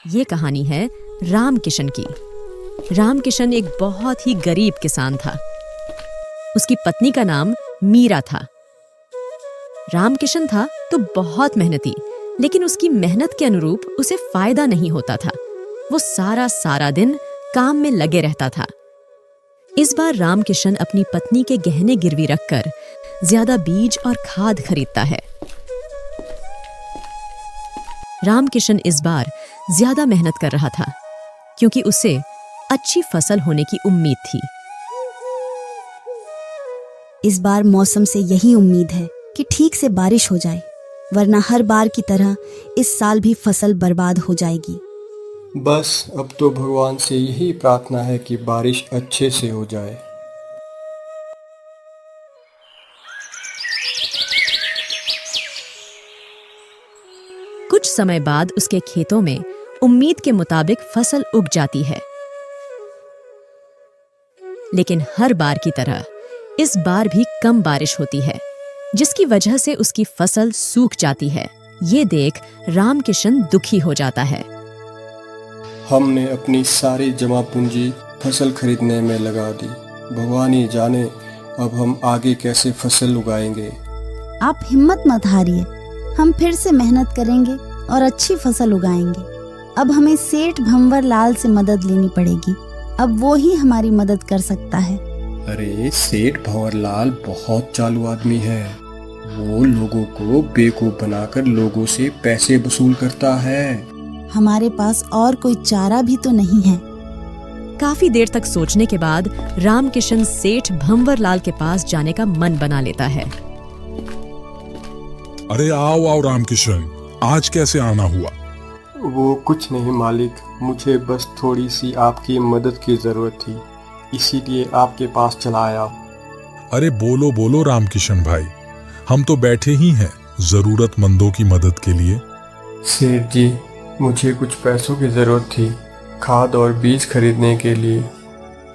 ये कहानी है रामकिशन की। रामकिशन एक बहुत ही गरीब किसान था। उसकी पत्नी का नाम मीरा था। रामकिशन था तो बहुत मेहनती, लेकिन उसकी मेहनत के अनुरूप उसे फायदा नहीं होता था। वो सारा दिन काम में लगे रहता था। इस बार रामकिशन अपनी पत्नी के गहने गिरवी रखकर ज्यादा बीज और खाद खरीदता है। रामकिशन इस बार ज्यादा मेहनत कर रहा था क्योंकि उसे अच्छी फसल होने की उम्मीद थी। इस बार मौसम से यही उम्मीद है कि ठीक से बारिश हो जाए, वरना हर बार की तरह इस साल भी फसल बर्बाद हो जाएगी। बस अब तो भगवान से यही प्रार्थना है कि बारिश अच्छे से हो जाए। कुछ समय बाद उसके खेतों में उम्मीद के मुताबिक फसल उग जाती है, लेकिन हर बार की तरह इस बार भी कम बारिश होती है, जिसकी वजह से उसकी फसल सूख जाती है। ये देख रामकिशन दुखी हो जाता है। हमने अपनी सारी जमा पूंजी फसल खरीदने में लगा दी। भगवान ही जाने अब हम आगे कैसे फसल उगाएंगे। आप हिम्मत मत हारिए, हम फिर से मेहनत करेंगे और अच्छी फसल उगाएंगे। अब हमें सेठ भंवर लाल से मदद लेनी पड़ेगी। अब वो ही हमारी मदद कर सकता है। अरे सेठ भंवर लाल बहुत चालू आदमी है। वो लोगों को बेवकूफ बनाकर लोगों से पैसे वसूल करता है। हमारे पास और कोई चारा भी तो नहीं है। काफी देर तक सोचने के बाद रामकिशन सेठ भंवर लाल के पास जाने का मन बना लेता है। अरे आओ रामकिशन, आज कैसे आना हुआ? वो कुछ नहीं मालिक, मुझे बस थोड़ी सी आपकी मदद की जरूरत थी, इसीलिए आपके पास चला आया। अरे बोलो रामकिशन भाई, हम तो बैठे ही हैं जरूरतमंदों की मदद के लिए। सेठ जी, मुझे कुछ पैसों की जरूरत थी, खाद और बीज खरीदने के लिए।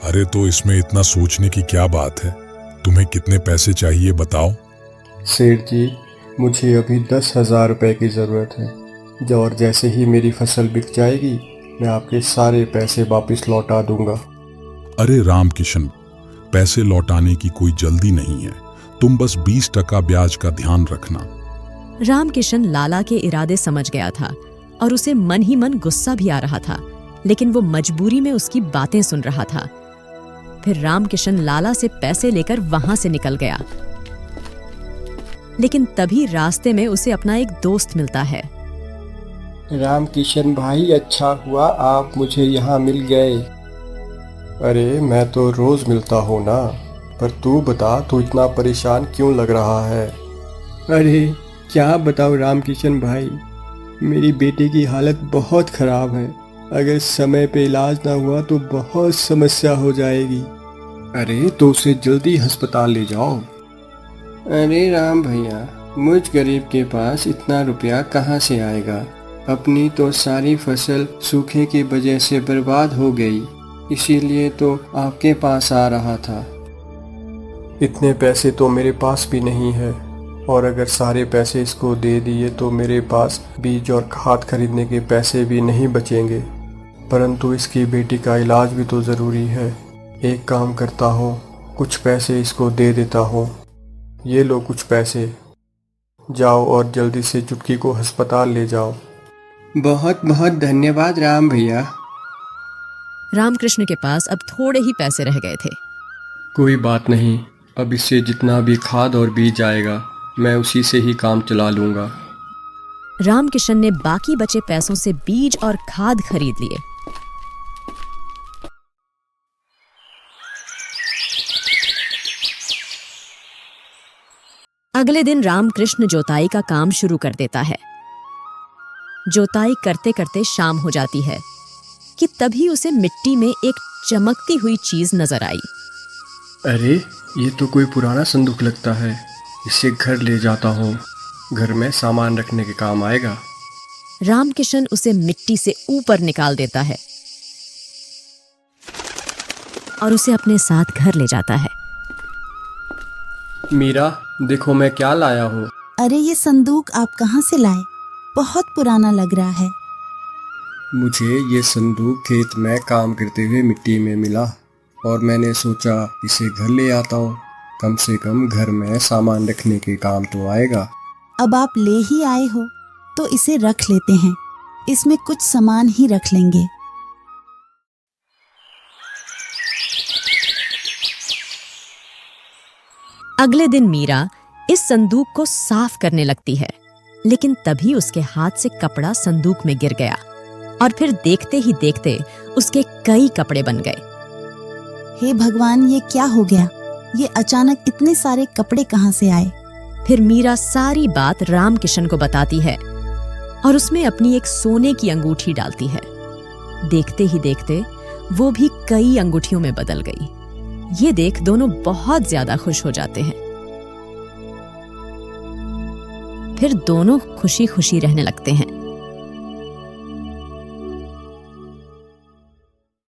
अरे तो इसमें इतना सोचने की क्या बात है? तुम्हें कितने पैसे चाहिए बताओ। सेठ जी, मुझे अभी 10,000 रुपए की ज़रूरत है, और जैसे ही मेरी फसल बिक जाएगी मैं आपके सारे पैसे वापस लौटा दूंगा। अरे रामकिशन, पैसे लौटाने की कोई जल्दी नहीं है, तुम बस 20% ब्याज का ध्यान रखना। रामकिशन लाला के इरादे समझ गया था और उसे मन ही मन गुस्सा भी आ रहा था, लेकिन वो मजबूरी में उसकी बातें सुन रहा था। फिर रामकिशन लाला से पैसे लेकर वहां से निकल गया, लेकिन तभी रास्ते में उसे अपना एक दोस्त मिलता है। रामकिशन भाई, अच्छा हुआ आप मुझे यहाँ मिल गए। अरे मैं तो रोज मिलता हूँ ना, पर तू बता, तू इतना परेशान क्यों लग रहा है? अरे क्या बताओ रामकिशन भाई, मेरी बेटी की हालत बहुत खराब है। अगर समय पे इलाज ना हुआ तो बहुत समस्या हो जाएगी। अरे तो उसे जल्दी अस्पताल ले जाओ। अरे राम भैया, मुझ गरीब के पास इतना रुपया कहाँ से आएगा? अपनी तो सारी फसल सूखे की वजह से बर्बाद हो गई, इसीलिए तो आपके पास आ रहा था। इतने पैसे तो मेरे पास भी नहीं है, और अगर सारे पैसे इसको दे दिए तो मेरे पास बीज और खाद खरीदने के पैसे भी नहीं बचेंगे। परंतु इसकी बेटी का इलाज भी तो ज़रूरी है। एक काम करता हूँ, कुछ पैसे इसको दे देता हूँ। ये लो कुछ पैसे, जाओ और जल्दी से चुटकी को अस्पताल ले जाओ। बहुत बहुत धन्यवाद राम भैया। रामकृष्ण के पास अब थोड़े ही पैसे रह गए थे। कोई बात नहीं, अब इससे जितना भी खाद और बीज आएगा मैं उसी से ही काम चला लूँगा। रामकिशन ने बाकी बचे पैसों से बीज और खाद खरीद लिए। अगले दिन रामकृष्ण जोताई का काम शुरू कर देता है। जोताई करते करते शाम हो जाती है कि तभी उसे मिट्टी में एक चमकती हुई चीज नजर आई। अरे ये तो कोई पुराना संदूक लगता है, इसे घर ले जाता हूँ, घर में सामान रखने के काम आएगा। रामकिशन उसे मिट्टी से ऊपर निकाल देता है और उसे अपने साथ घर ले जाता है। मीरा, देखो मैं क्या लाया हूँ। अरे ये संदूक आप कहाँ से लाए? बहुत पुराना लग रहा है। मुझे ये संदूक खेत में काम करते हुए मिट्टी में मिला और मैंने सोचा इसे घर ले आता हूँ, कम से कम घर में सामान रखने के काम तो आएगा। अब आप ले ही आए हो तो इसे रख लेते हैं, इसमें कुछ सामान ही रख लेंगे। अगले दिन मीरा इस संदूक को साफ करने लगती है, लेकिन तभी उसके हाथ से कपड़ा संदूक में गिर गया और फिर देखते ही देखते उसके कई कपड़े बन गए। हे भगवान, ये क्या हो गया? ये अचानक इतने सारे कपड़े कहाँ से आए? फिर मीरा सारी बात रामकिशन को बताती है और उसमें अपनी एक सोने की अंगूठी डालती है। देखते ही देखते वो भी कई अंगूठियों में बदल गई। ये देख दोनों बहुत ज्यादा खुश हो जाते हैं। फिर दोनों खुशी खुशी रहने लगते हैं।